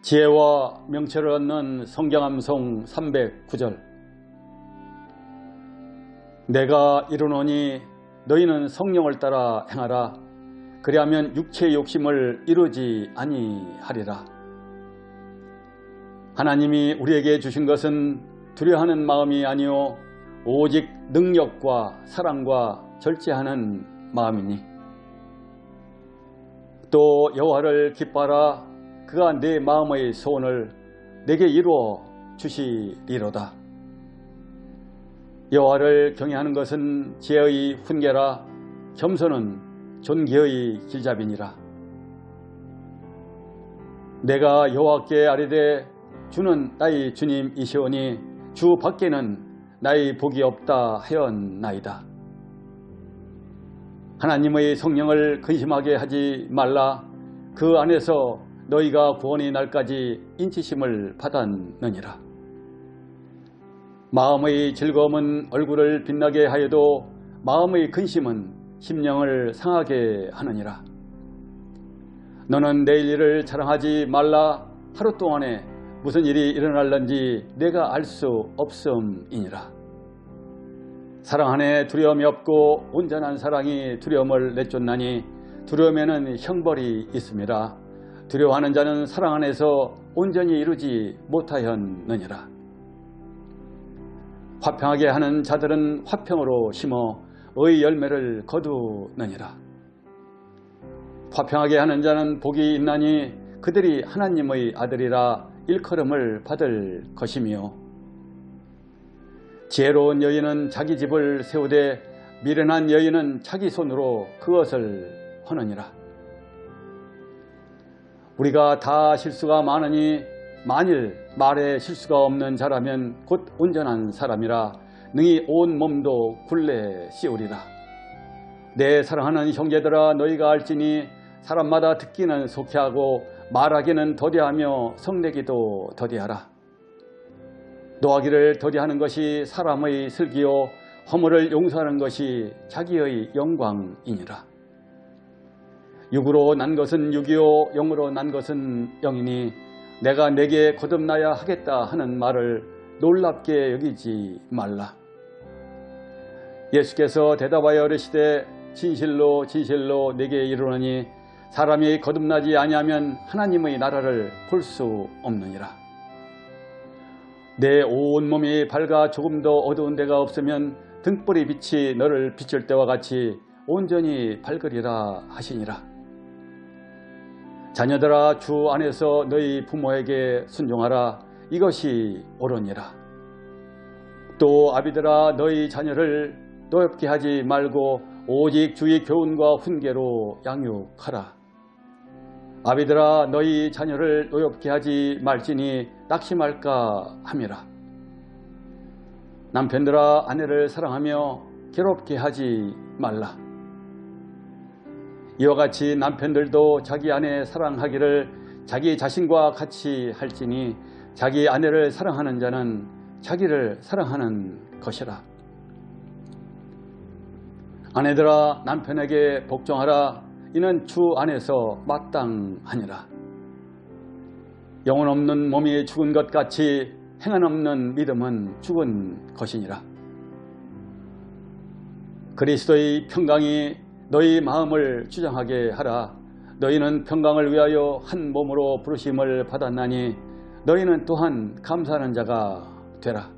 지혜와 명철을 얻는 성경암송 309절. 내가 이르노니 너희는 성령을 따라 행하라. 그리하면 육체의 욕심을 이루지 아니하리라. 하나님이 우리에게 주신 것은 두려워하는 마음이 아니요 오직 능력과 사랑과 절제하는 마음이니, 또 여호와를 기뻐하라. 그가 내 마음의 소원을 내게 이루어 주시리로다. 여호와를 경외하는 것은 지혜의 훈계라. 겸손은 존귀의 길잡이니라. 내가 여호와께 아뢰되 주는 나의 주님이시오니 주 밖에는 나의 복이 없다 하였나이다. 하나님의 성령을 근심하게 하지 말라. 그 안에서 너희가 구원의 날까지 인치심을 받았느니라. 마음의 즐거움은 얼굴을 빛나게 하여도 마음의 근심은 심령을 상하게 하느니라. 너는 내일 일을 자랑하지 말라. 하루 동안에 무슨 일이 일어날는지 내가 알 수 없음이니라. 사랑 안에 두려움이 없고 온전한 사랑이 두려움을 내쫓나니 두려움에는 형벌이 있음이라. 두려워하는 자는 사랑 안에서 온전히 이루지 못하였느니라. 화평하게 하는 자들은 화평으로 심어 의 열매를 거두느니라. 화평하게 하는 자는 복이 있나니 그들이 하나님의 아들이라 일컬음을 받을 것이며, 지혜로운 여인은 자기 집을 세우되 미련한 여인은 자기 손으로 그것을 허느니라. 우리가 다 실수가 많으니 만일 말에 실수가 없는 자라면 곧 온전한 사람이라 능히 온 몸도 굴레 씌우리라. 내 사랑하는 형제들아, 너희가 알지니 사람마다 듣기는 속히하고 말하기는 더디하며 성내기도 더디하라. 노하기를 더디하는 것이 사람의 슬기요 허물을 용서하는 것이 자기의 영광이니라. 육으로 난 것은 육이요 영으로 난 것은 영이니 내가 내게 거듭나야 하겠다 하는 말을 놀랍게 여기지 말라. 예수께서 대답하여 이르시되 진실로 진실로 내게 이르노니 사람이 거듭나지 아니하면 하나님의 나라를 볼 수 없느니라. 내 온몸이 밝아 조금도 어두운 데가 없으면 등불의 빛이 너를 비출 때와 같이 온전히 밝으리라 하시니라. 자녀들아, 주 안에서 너희 부모에게 순종하라. 이것이 옳으니라. 또 아비들아, 너희 자녀를 노엽게 하지 말고 오직 주의 교훈과 훈계로 양육하라. 아비들아, 너희 자녀를 노엽게 하지 말지니 낙심할까 함이라. 남편들아, 아내를 사랑하며 괴롭게 하지 말라. 이와 같이 남편들도 자기 아내 사랑하기를 자기 자신과 같이 할지니 자기 아내를 사랑하는 자는 자기를 사랑하는 것이라. 아내들아, 남편에게 복종하라. 이는 주 안에서 마땅하니라. 영혼 없는 몸이 죽은 것 같이 행한 없는 믿음은 죽은 것이니라. 그리스도의 평강이 너희 마음을 주장하게 하라. 너희는 평강을 위하여 한 몸으로 부르심을 받았나니 너희는 또한 감사하는 자가 되라.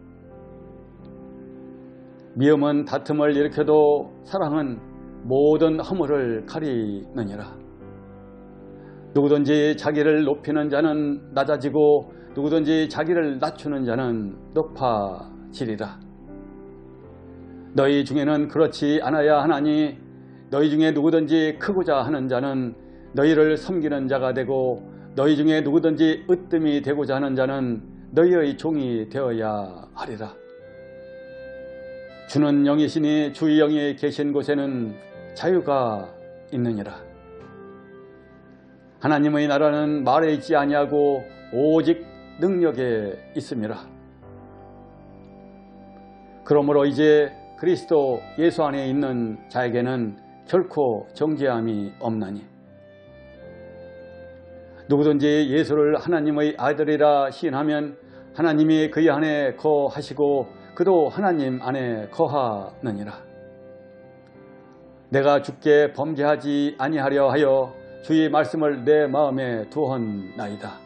미움은 다툼을 일으켜도 사랑은 모든 허물을 가리느니라. 누구든지 자기를 높이는 자는 낮아지고 누구든지 자기를 낮추는 자는 높아지리라. 너희 중에는 그렇지 않아야 하나니 너희 중에 누구든지 크고자 하는 자는 너희를 섬기는 자가 되고 너희 중에 누구든지 으뜸이 되고자 하는 자는 너희의 종이 되어야 하리라. 주는 영이시니 주의 영이 계신 곳에는 자유가 있느니라. 하나님의 나라는 말에 있지 아니하고 오직 능력에 있음이라. 그러므로 이제 그리스도 예수 안에 있는 자에게는 결코 정죄함이 없나니 누구든지 예수를 하나님의 아들이라 시인하면 하나님이 그의 안에 거하시고 그도 하나님 안에 거하느니라. 내가 주께 범죄하지 아니하려 하여 주의 말씀을 내 마음에 두었나이다.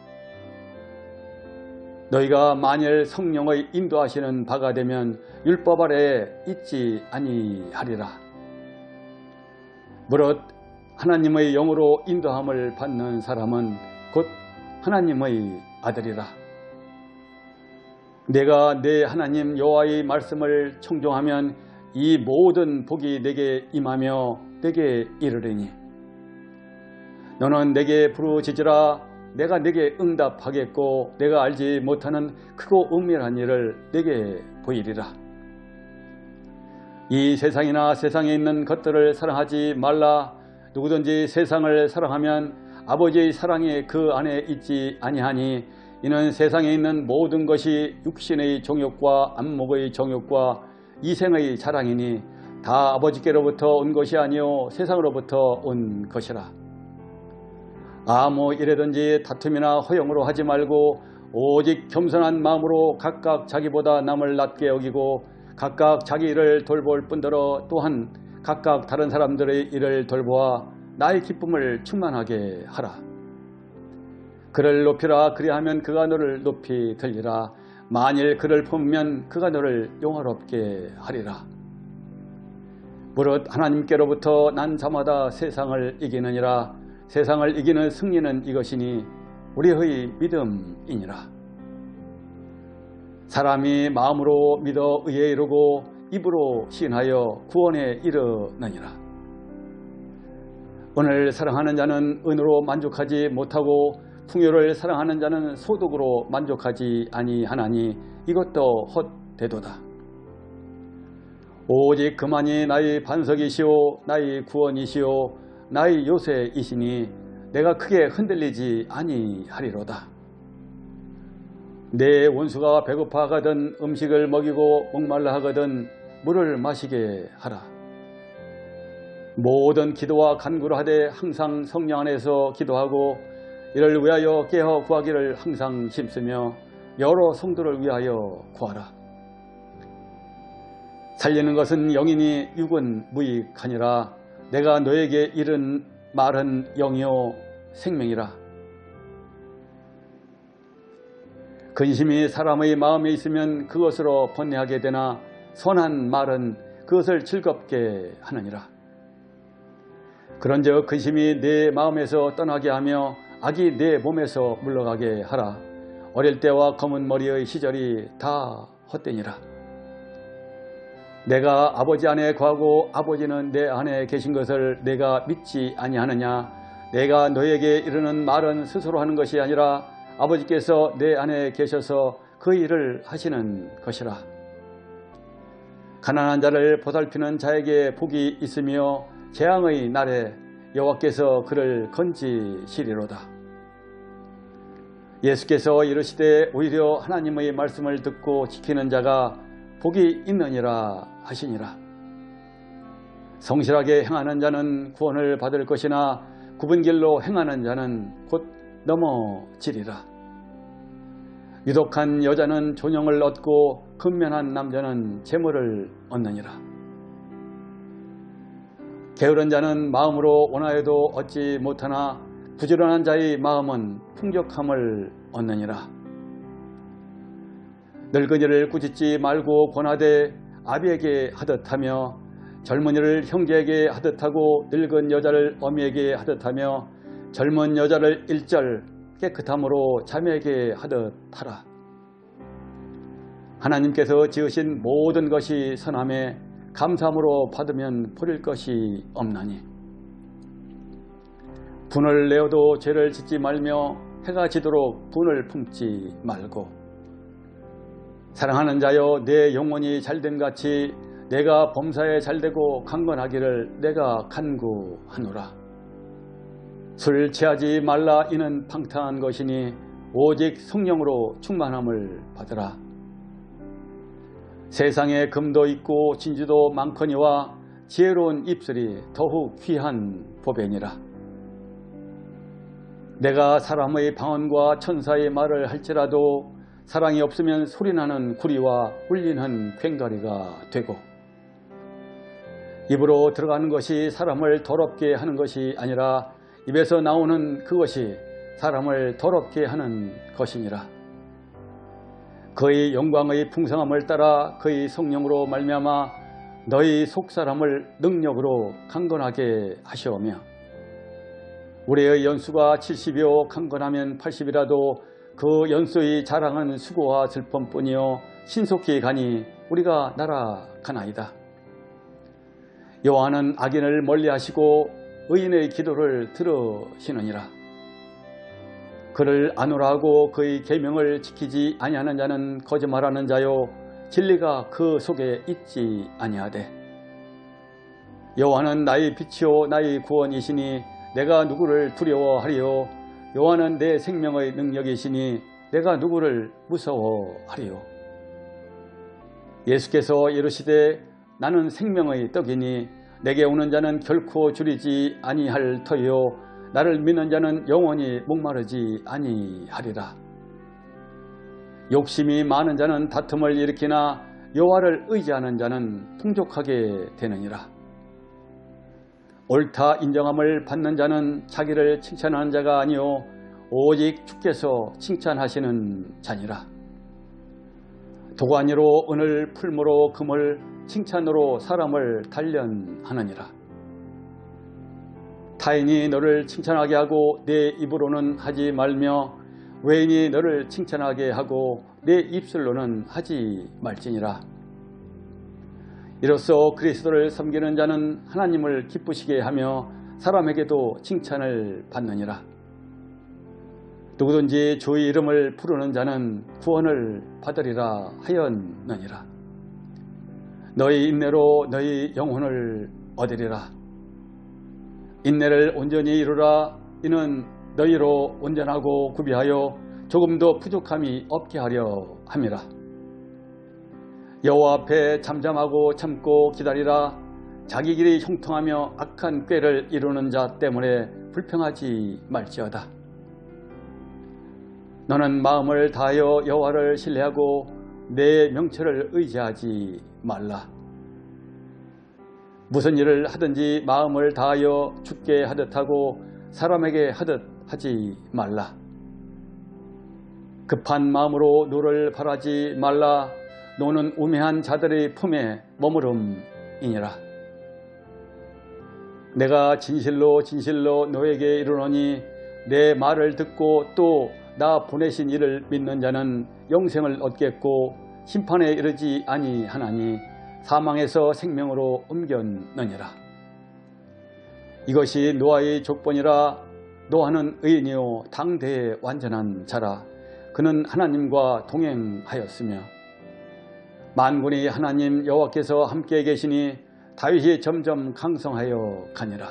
너희가 만일 성령의 인도하시는 바가 되면 율법 아래 있지 아니하리라. 무릇 하나님의 영으로 인도함을 받는 사람은 곧 하나님의 아들이라. 내가 내 하나님 여호와의 말씀을 청종하면 이 모든 복이 내게 임하며 내게 이르리니 너는 내게 부르짖으라. 내가 내게 응답하겠고 내가 알지 못하는 크고 은밀한 일을 내게 보이리라. 이 세상이나 세상에 있는 것들을 사랑하지 말라. 누구든지 세상을 사랑하면 아버지의 사랑이 그 안에 있지 아니하니 이는 세상에 있는 모든 것이 육신의 정욕과 안목의 정욕과 이생의 자랑이니 다 아버지께로부터 온 것이 아니요 세상으로부터 온 것이라. 아무 일에든지 다툼이나 허용으로 하지 말고 오직 겸손한 마음으로 각각 자기보다 남을 낮게 여기고 각각 자기 일을 돌볼 뿐더러 또한 각각 다른 사람들의 일을 돌보아 나의 기쁨을 충만하게 하라. 그를 높이라. 그리하면 그가 너를 높이 들리라. 만일 그를 품으면 그가 너를 영화롭게 하리라. 무릇 하나님께로부터 난 자마다 세상을 이기느니라. 세상을 이기는 승리는 이것이니 우리의 믿음이니라. 사람이 마음으로 믿어 의에 이르고 입으로 시인하여 구원에 이르느니라. 은을 사랑하는 자는 은으로 만족하지 못하고 풍요를 사랑하는 자는 소득으로 만족하지 아니하나니 이것도 헛되도다. 오직 그만이 나의 반석이시오 나의 구원이시오 나의 요새이시니 내가 크게 흔들리지 아니하리로다. 내 원수가 배고파 하거든 음식을 먹이고 목말라 하거든 물을 마시게 하라. 모든 기도와 간구를 하되 항상 성령 안에서 기도하고 이를 위하여 깨어 구하기를 항상 힘쓰며 여러 성도를 위하여 구하라. 살리는 것은 영이니 육은 무익하니라. 내가 너에게 이른 말은 영이요 생명이라. 근심이 사람의 마음에 있으면 그것으로 번뇌하게 되나 선한 말은 그것을 즐겁게 하느니라. 그런즉 근심이 내 마음에서 떠나게 하며 악이 내 몸에서 물러가게 하라. 어릴 때와 검은 머리의 시절이 다 헛되니라. 내가 아버지 안에 거하고 아버지는 내 안에 계신 것을 내가 믿지 아니하느냐. 내가 너에게 이르는 말은 스스로 하는 것이 아니라 아버지께서 내 안에 계셔서 그 일을 하시는 것이라. 가난한 자를 보살피는 자에게 복이 있으며 재앙의 날에 여호와께서 그를 건지시리로다. 예수께서 이르시되 오히려 하나님의 말씀을 듣고 지키는 자가 복이 있느니라 하시니라. 성실하게 행하는 자는 구원을 받을 것이나 굽은 길로 행하는 자는 곧 넘어지리라. 유독한 여자는 존영을 얻고 근면한 남자는 재물을 얻느니라. 게으른 자는 마음으로 원하여도 얻지 못하나 부지런한 자의 마음은 풍족함을 얻느니라. 늙은이를 꾸짖지 말고 권하되 아비에게 하듯하며 젊은이를 형제에게 하듯하고 늙은 여자를 어미에게 하듯하며 젊은 여자를 일절 깨끗함으로 자매에게 하듯하라. 하나님께서 지으신 모든 것이 선함에 감사함으로 받으면 버릴 것이 없나니 분을 내어도 죄를 짓지 말며 해가 지도록 분을 품지 말고 사랑하는 자여 내 영혼이 잘됨같이 내가 범사에 잘되고 강건하기를 내가 간구하노라. 술 취하지 말라. 이는 방탕한 것이니 오직 성령으로 충만함을 받으라. 세상에 금도 있고 진주도 많거니와 지혜로운 입술이 더욱 귀한 보배니라. 내가 사람의 방언과 천사의 말을 할지라도 사랑이 없으면 소리나는 구리와 울리는 괭가리가 되고, 입으로 들어가는 것이 사람을 더럽게 하는 것이 아니라 입에서 나오는 그것이 사람을 더럽게 하는 것이니라. 그의 영광의 풍성함을 따라 그의 성령으로 말미암아 너희 속사람을 능력으로 강건하게 하시오며, 우리의 연수가 70이요 강건하면 80이라도 그 연수의 자랑은 수고와 슬픔뿐이요 신속히 가니 우리가 날아가나이다. 여호와는 악인을 멀리하시고 의인의 기도를 들으시느니라. 그를 안오라 하고 그의 계명을 지키지 아니하는 자는 거짓말하는 자요 진리가 그 속에 있지 아니하되, 여호와는 나의 빛이요 나의 구원이시니 내가 누구를 두려워하리요. 여호와는 내 생명의 능력이시니 내가 누구를 무서워하리요. 예수께서 이르시되 나는 생명의 떡이니 내게 오는 자는 결코 줄이지 아니할 터이요 나를 믿는 자는 영원히 목마르지 아니하리라. 욕심이 많은 자는 다툼을 일으키나 여호와를 의지하는 자는 풍족하게 되느니라. 옳다 인정함을 받는 자는 자기를 칭찬하는 자가 아니요 오직 주께서 칭찬하시는 자니라. 도가니로 은을, 풀무로 금을, 칭찬으로 사람을 단련하느니라. 타인이 너를 칭찬하게 하고 내 입으로는 하지 말며 외인이 너를 칭찬하게 하고 내 입술로는 하지 말지니라. 이로써 그리스도를 섬기는 자는 하나님을 기쁘시게 하며 사람에게도 칭찬을 받느니라. 누구든지 주의 이름을 부르는 자는 구원을 받으리라 하였느니라. 너희 인내로 너희 영혼을 얻으리라. 인내를 온전히 이루라. 이는 너희로 온전하고 구비하여 조금도 부족함이 없게 하려 함이라. 여호와 앞에 잠잠하고 참고 기다리라. 자기 길이 형통하며 악한 꾀를 이루는 자 때문에 불평하지 말지어다. 너는 마음을 다하여 여호와를 신뢰하고 내 명철을 의지하지 말라. 무슨 일을 하든지 마음을 다하여 주께 하듯 하고 사람에게 하듯 하지 말라. 급한 마음으로 노를 바라지 말라. 노는 우매한 자들의 품에 머무름이니라. 내가 진실로 진실로 너에게 이르노니 내 말을 듣고 또 나 보내신 이를 믿는 자는 영생을 얻겠고 심판에 이르지 아니하나니 사망에서 생명으로 옮겼느니라. 이것이 노아의 족본이라. 노아는 의인이요 당대의 완전한 자라. 그는 하나님과 동행하였으며 만군의 하나님 여호와께서 함께 계시니 다윗이 점점 강성하여 가니라.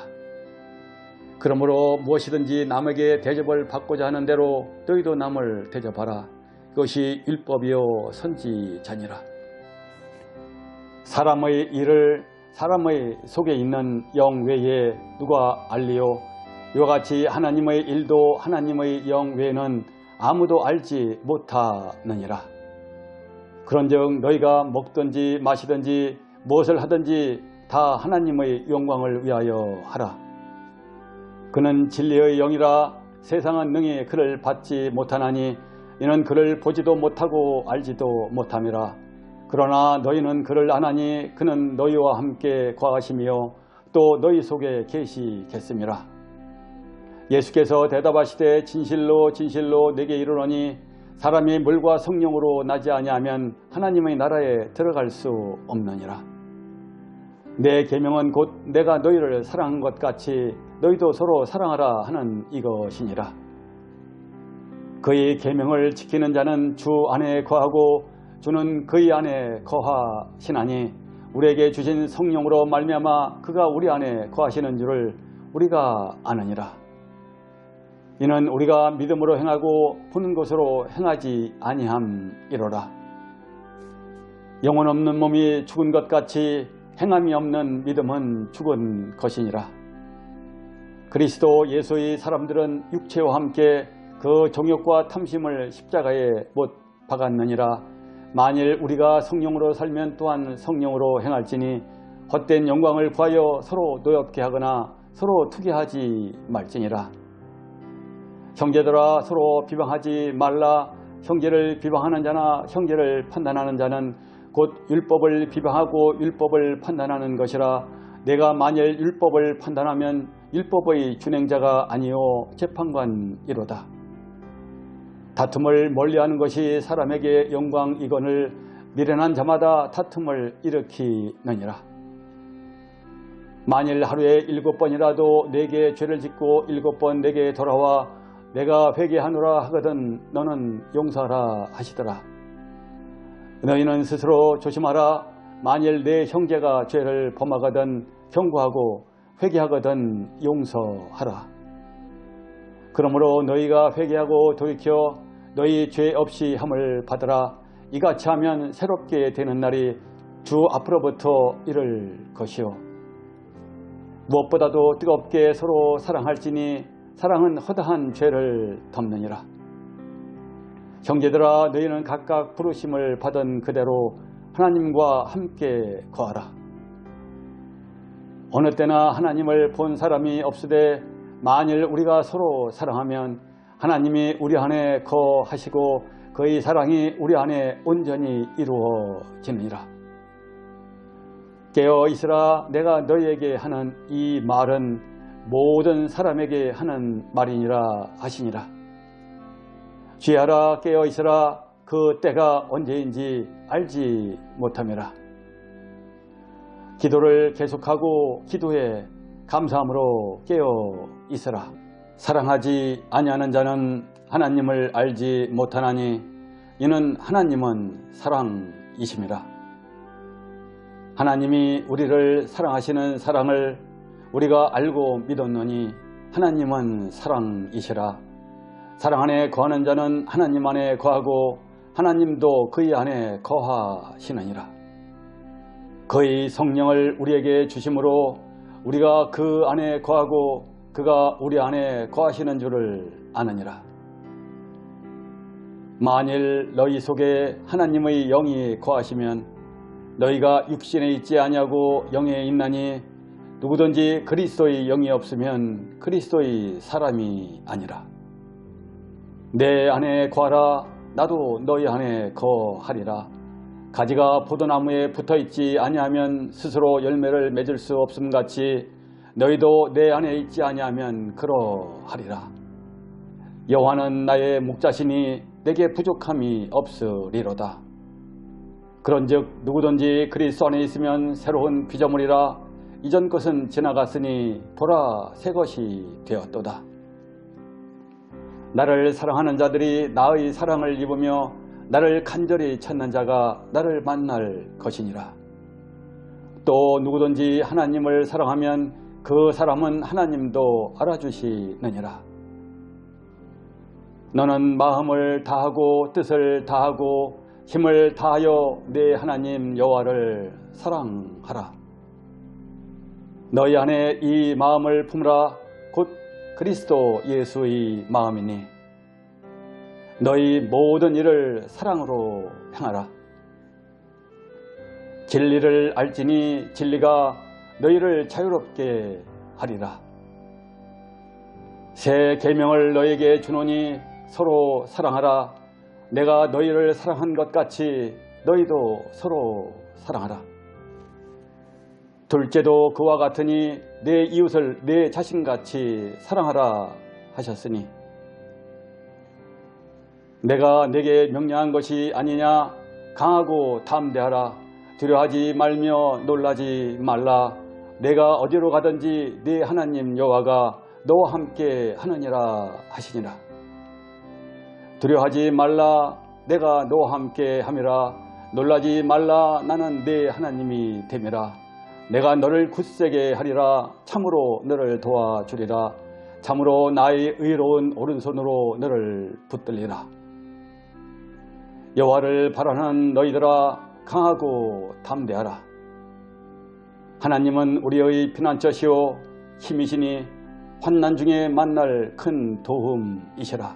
그러므로 무엇이든지 남에게 대접을 받고자 하는 대로 너희도 남을 대접하라. 이것이 율법이요 선지자니라. 사람의 일을 사람의 속에 있는 영 외에 누가 알리요? 이와 같이 하나님의 일도 하나님의 영 외에는 아무도 알지 못하느니라. 그런즉 너희가 먹든지 마시든지 무엇을 하든지 다 하나님의 영광을 위하여 하라. 그는 진리의 영이라. 세상은 능히 그를 받지 못하나니 이는 그를 보지도 못하고 알지도 못함이라. 그러나 너희는 그를 아나니 그는 너희와 함께 거하시며 또 너희 속에 계시겠음이라. 예수께서 대답하시되 진실로 진실로 내게 이르노니 사람이 물과 성령으로 나지 아니하면 하나님의 나라에 들어갈 수 없느니라. 내 계명은 곧 내가 너희를 사랑한 것 같이 너희도 서로 사랑하라 하는 이것이니라. 그의 계명을 지키는 자는 주 안에 거하고 주는 그의 안에 거하시나니 우리에게 주신 성령으로 말미암아 그가 우리 안에 거하시는 줄을 우리가 아느니라. 이는 우리가 믿음으로 행하고 보는 것으로 행하지 아니함이로라. 영혼 없는 몸이 죽은 것 같이 행함이 없는 믿음은 죽은 것이니라. 그리스도 예수의 사람들은 육체와 함께 그 정욕과 탐심을 십자가에 못 박았느니라. 만일 우리가 성령으로 살면 또한 성령으로 행할지니 헛된 영광을 구하여 서로 노엽게 하거나 서로 투기하지 말지니라. 형제들아, 서로 비방하지 말라. 형제를 비방하는 자나 형제를 판단하는 자는 곧 율법을 비방하고 율법을 판단하는 것이라. 내가 만일 율법을 판단하면 율법의 준행자가 아니요 재판관이로다. 다툼을 멀리하는 것이 사람에게 영광이거늘 미련한 자마다 다툼을 일으키느니라. 만일 하루에 7번이라도 내게 죄를 짓고 7번 내게 돌아와 내가 회개하노라 하거든 너는 용서하라 하시더라. 너희는 스스로 조심하라. 만일 내 형제가 죄를 범하거든 경고하고 회개하거든 용서하라. 그러므로 너희가 회개하고 돌이켜 너희 죄 없이 함을 받으라. 이같이 하면 새롭게 되는 날이 주 앞으로부터 이를 것이요. 무엇보다도 뜨겁게 서로 사랑할지니 사랑은 허다한 죄를 덮느니라. 형제들아, 너희는 각각 부르심을 받은 그대로 하나님과 함께 거하라. 어느 때나 하나님을 본 사람이 없으되 만일 우리가 서로 사랑하면 하나님이 우리 안에 거하시고 그의 사랑이 우리 안에 온전히 이루어지느니라. 깨어 있으라. 내가 너희에게 하는 이 말은 모든 사람에게 하는 말이니라 하시니라. 죄하라. 깨어 있으라. 그 때가 언제인지 알지 못함이라. 기도를 계속하고 기도에 감사함으로 깨어 있으라. 사랑하지 아니하는 자는 하나님을 알지 못하나니 이는 하나님은 사랑이심이라. 하나님이 우리를 사랑하시는 사랑을 우리가 알고 믿었노니 하나님은 사랑이시라. 사랑 안에 거하는 자는 하나님 안에 거하고 하나님도 그의 안에 거하시느니라. 그의 성령을 우리에게 주심으로 우리가 그 안에 거하고 그가 우리 안에 거하시는 줄을 아느니라. 만일 너희 속에 하나님의 영이 거하시면 너희가 육신에 있지 아니하고 영에 있나니 누구든지 그리스도의 영이 없으면 그리스도의 사람이 아니라. 내 안에 거하라. 나도 너희 안에 거하리라. 가지가 포도나무에 붙어있지 아니하면 스스로 열매를 맺을 수 없음같이 너희도 내 안에 있지 아니하면 그러하리라. 여호와는 나의 목자시니 내게 부족함이 없으리로다. 그런즉 누구든지 그리스도 안에 있으면 새로운 피조물이라. 이전 것은 지나갔으니 보라 새 것이 되었도다. 나를 사랑하는 자들이 나의 사랑을 입으며 나를 간절히 찾는 자가 나를 만날 것이니라. 또 누구든지 하나님을 사랑하면 그 사람은 하나님도 알아주시느니라. 너는 마음을 다하고 뜻을 다하고 힘을 다하여 내 하나님 여호와를 사랑하라. 너희 안에 이 마음을 품으라. 곧 그리스도 예수의 마음이니 너희 모든 일을 사랑으로 행하라. 진리를 알지니 진리가 너희를 자유롭게 하리라. 새 계명을 너희에게 주노니 서로 사랑하라. 내가 너희를 사랑한 것 같이 너희도 서로 사랑하라. 둘째도 그와 같으니 내 이웃을 내 자신같이 사랑하라 하셨으니 내가 내게 명령한 것이 아니냐. 강하고 담대하라. 두려워하지 말며 놀라지 말라. 내가 어디로 가든지 네 하나님 여호와가 너와 함께 하느니라 하시니라. 두려워하지 말라. 내가 너와 함께 함이라. 놀라지 말라. 나는 네 하나님이 됨이라. 내가 너를 굳세게 하리라. 참으로 너를 도와주리라. 참으로 나의 의로운 오른손으로 너를 붙들리라. 여호와를 바라는 너희들아, 강하고 담대하라. 하나님은 우리의 피난처시오 힘이시니 환난 중에 만날 큰 도움이시라.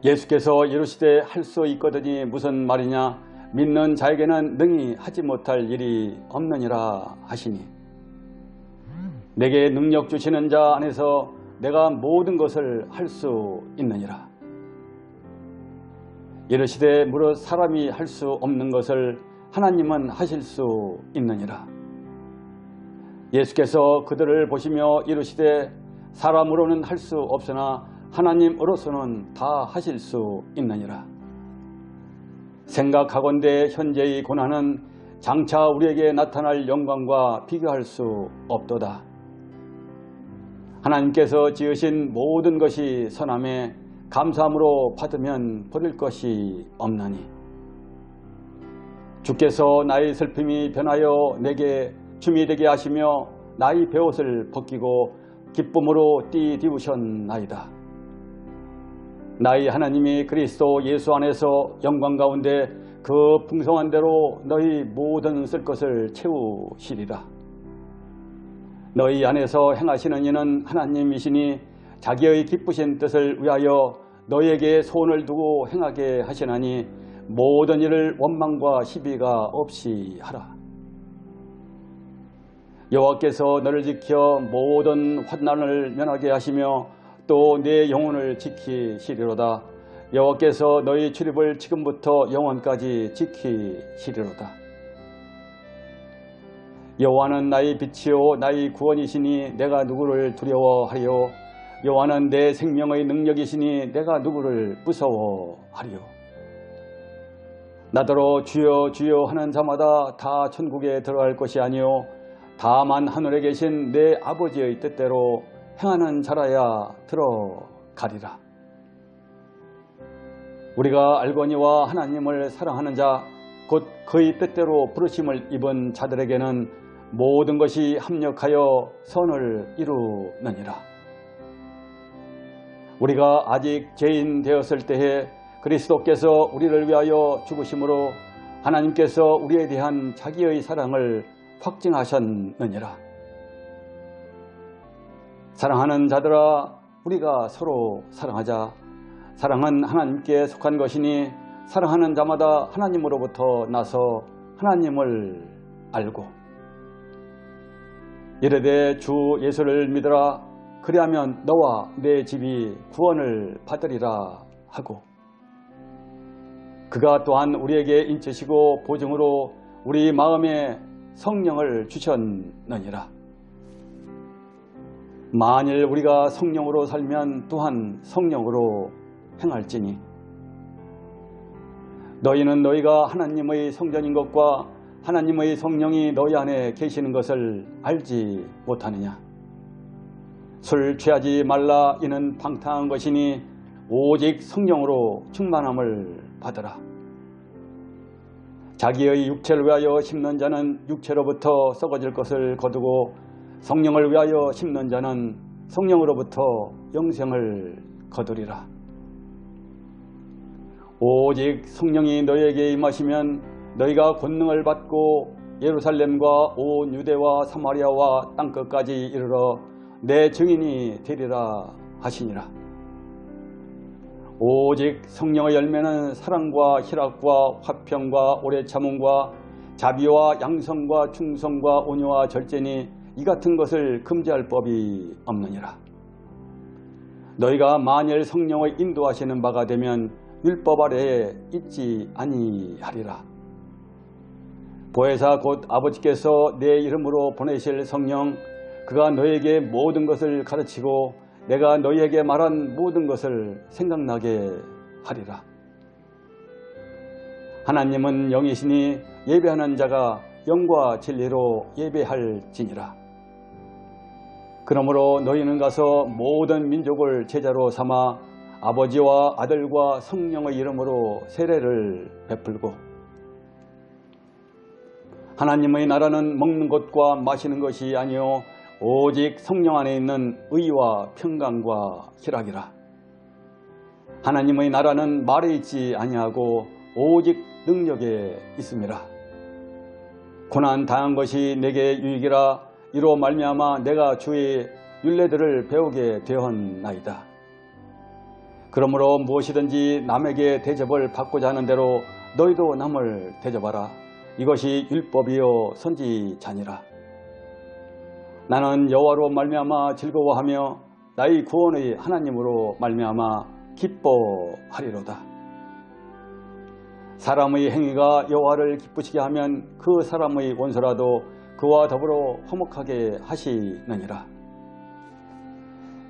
예수께서 이르시되 할 수 있거든이 무슨 말이냐, 믿는 자에게는 능히 하지 못할 일이 없느니라 하시니, 내게 능력 주시는 자 안에서 내가 모든 것을 할 수 있느니라. 이르시되 무릇 사람이 할 수 없는 것을 하나님은 하실 수 있느니라. 예수께서 그들을 보시며 이르시되 사람으로는 할 수 없으나 하나님으로서는 다 하실 수 있느니라. 생각하건대 현재의 고난은 장차 우리에게 나타날 영광과 비교할 수 없도다. 하나님께서 지으신 모든 것이 선함에 감사함으로 받으면 버릴 것이 없나니, 주께서 나의 슬픔이 변하여 내게 춤이 되게 하시며 나의 베옷을 벗기고 기쁨으로 띠띠우셨나이다. 나의 하나님이 그리스도 예수 안에서 영광 가운데 그 풍성한 대로 너희 모든 쓸 것을 채우시리라. 너희 안에서 행하시는 이는 하나님이시니 자기의 기쁘신 뜻을 위하여 너희에게 소원을 두고 행하게 하시나니 모든 일을 원망과 시비가 없이 하라. 여호와께서 너를 지켜 모든 환난을 면하게 하시며 또 내 영혼을 지키시리로다. 여호와께서 너희 출입을 지금부터 영원까지 지키시리로다. 여호와는 나의 빛이요 나의 구원이시니 내가 누구를 두려워하리요. 여호와는 내 생명의 능력이시니 내가 누구를 무서워하리요. 나더러 주여 주여 하는 자마다 다 천국에 들어갈 것이 아니요 다만 하늘에 계신 내 아버지의 뜻대로 행하는 자라야 들어가리라. 우리가 알거니와 하나님을 사랑하는 자 곧 그의 뜻대로 부르심을 입은 자들에게는 모든 것이 합력하여 선을 이루느니라. 우리가 아직 죄인 되었을 때에 그리스도께서 우리를 위하여 죽으심으로 하나님께서 우리에 대한 자기의 사랑을 확증하셨느니라. 사랑하는 자들아, 우리가 서로 사랑하자. 사랑은 하나님께 속한 것이니 사랑하는 자마다 하나님으로부터 나서 하나님을 알고 이르되 주 예수를 믿으라. 그리하면 너와 내 집이 구원을 받으리라 하고, 그가 또한 우리에게 인치시고 보증으로 우리 마음에 성령을 주셨느니라. 만일 우리가 성령으로 살면 또한 성령으로 행할지니, 너희는 너희가 하나님의 성전인 것과 하나님의 성령이 너희 안에 계시는 것을 알지 못하느냐. 술 취하지 말라. 이는 방탕한 것이니 오직 성령으로 충만함을 받으라. 자기의 육체를 위하여 심는 자는 육체로부터 썩어질 것을 거두고 성령을 위하여 심는 자는 성령으로부터 영생을 거두리라. 오직 성령이 너희에게 임하시면 너희가 권능을 받고 예루살렘과 온 유대와 사마리아와 땅끝까지 이르러 내 증인이 되리라 하시니라. 오직 성령의 열매는 사랑과 희락과 화평과 오래 참음과 자비와 양성과 충성과 온유와 절제니 이 같은 것을 금지할 법이 없느니라. 너희가 만일 성령의 인도하시는 바가 되면 율법 아래에 있지 아니하리라. 보혜사 곧 아버지께서 내 이름으로 보내실 성령, 그가 너희에게 모든 것을 가르치고 내가 너희에게 말한 모든 것을 생각나게 하리라. 하나님은 영이시니 예배하는 자가 영과 진리로 예배할지니라. 그러므로 너희는 가서 모든 민족을 제자로 삼아 아버지와 아들과 성령의 이름으로 세례를 베풀고, 하나님의 나라는 먹는 것과 마시는 것이 아니요 오직 성령 안에 있는 의와 평강과 희락이라. 하나님의 나라는 말에 있지 아니하고 오직 능력에 있음이라. 고난 당한 것이 내게 유익이라. 이로 말미암아 내가 주의 율례들을 배우게 되었나이다. 그러므로 무엇이든지 남에게 대접을 받고자 하는 대로 너희도 남을 대접하라. 이것이 율법이요 선지자니라. 나는 여호와로 말미암아 즐거워하며 나의 구원의 하나님으로 말미암아 기뻐하리로다. 사람의 행위가 여호와를 기쁘시게 하면 그 사람의 원수라도 그와 더불어 화목하게 하시느니라.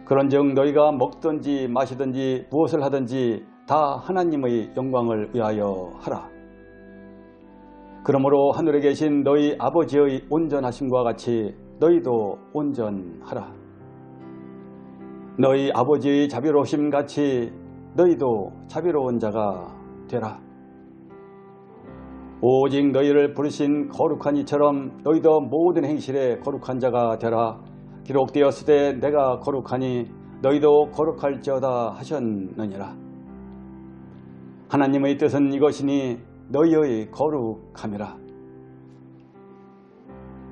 그런즉 너희가 먹든지 마시든지 무엇을 하든지 다 하나님의 영광을 위하여 하라. 그러므로 하늘에 계신 너희 아버지의 온전하심과 같이 너희도 온전하라. 너희 아버지의 자비로우심 같이 너희도 자비로운 자가 되라. 오직 너희를 부르신 거룩한 이처럼 너희도 모든 행실에 거룩한 자가 되라. 기록되었을 때 내가 거룩하니 너희도 거룩할지어다 하셨느니라. 하나님의 뜻은 이것이니 너희의 거룩함이라.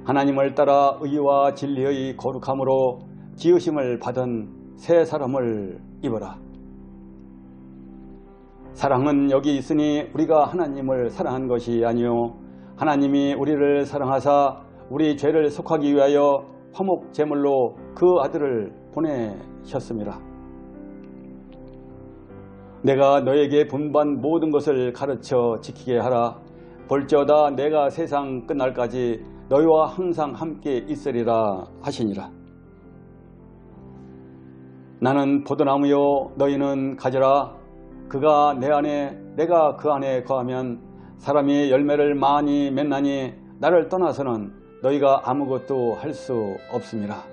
하나님을 따라 의와 진리의 거룩함으로 지으심을 받은 새 사람을 입어라. 사랑은 여기 있으니 우리가 하나님을 사랑한 것이 아니요 하나님이 우리를 사랑하사 우리 죄를 속하기 위하여 화목 제물로 그 아들을 보내셨습니다. 내가 너에게 분반 모든 것을 가르쳐 지키게 하라. 볼지어다 내가 세상 끝날까지 너희와 항상 함께 있으리라 하시니라. 나는 포도나무요 너희는 가지라. 그가 내 안에 내가 그 안에 거하면 사람이 열매를 많이 맺나니 나를 떠나서는 너희가 아무것도 할 수 없습니다.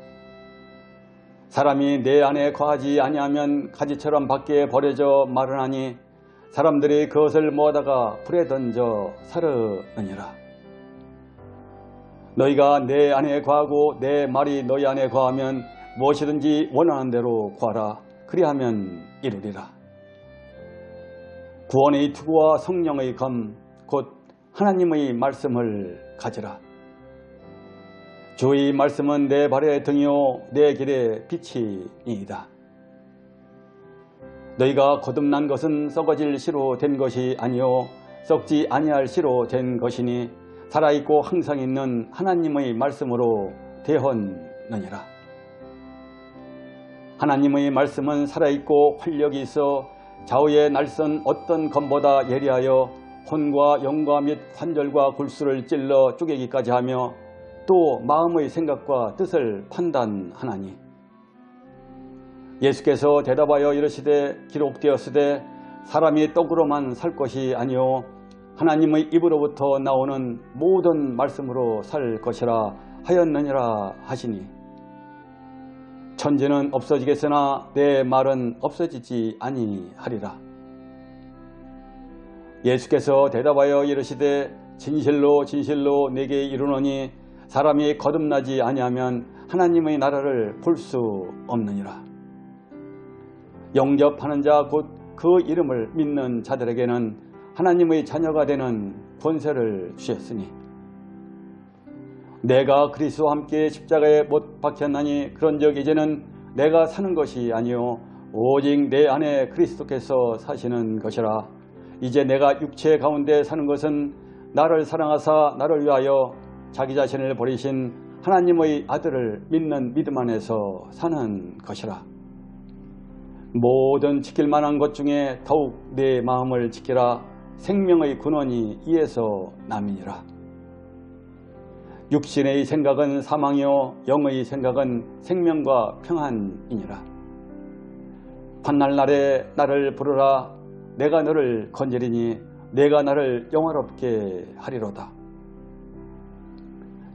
사람이 내 안에 거하지 아니하면 가지처럼 밖에 버려져 마르나니 사람들이 그것을 모아다가 불에 던져 사르느니라. 너희가 내 안에 거하고 내 말이 너희 안에 거하면 무엇이든지 원하는 대로 구하라. 그리하면 이루리라. 구원의 투구와 성령의 검 곧 하나님의 말씀을 가지라. 주의 말씀은 내 발의 등이요 내 길의 빛이니이다. 너희가 거듭난 것은 썩어질 씨로 된 것이 아니요 썩지 아니할 씨로 된 것이니 살아있고 항상 있는 하나님의 말씀으로 되었느니라. 하나님의 말씀은 살아있고 활력이 있어 좌우의 날선 어떤 검보다 예리하여 혼과 영과 및 관절과 골수를 찔러 쪼개기까지 하며 또 마음의 생각과 뜻을 판단하나니 예수께서 대답하여 이르시되 기록되었으되 사람이 떡으로만 살 것이 아니요 하나님의 입으로부터 나오는 모든 말씀으로 살 것이라 하였느니라 하시니 천지는 없어지겠으나 내 말은 없어지지 아니하리라. 예수께서 대답하여 이르시되 진실로 진실로 내게 이르노니 사람이 거듭나지 아니하면 하나님의 나라를 볼 수 없느니라. 영접하는 자 곧 그 이름을 믿는 자들에게는 하나님의 자녀가 되는 권세를 주셨으니 내가 그리스도와 함께 십자가에 못 박혔나니 그런즉 이제는 내가 사는 것이 아니요 오직 내 안에 그리스도께서 사시는 것이라. 이제 내가 육체 가운데 사는 것은 나를 사랑하사 나를 위하여 자기 자신을 버리신 하나님의 아들을 믿는 믿음 안에서 사는 것이라. 모든 지킬 만한 것 중에 더욱 내 마음을 지키라. 생명의 근원이 이에서 남이니라. 육신의 생각은 사망이요 영의 생각은 생명과 평안이니라. 환난날에 나를 부르라. 내가 너를 건지리니 내가 나를 영화롭게 하리로다.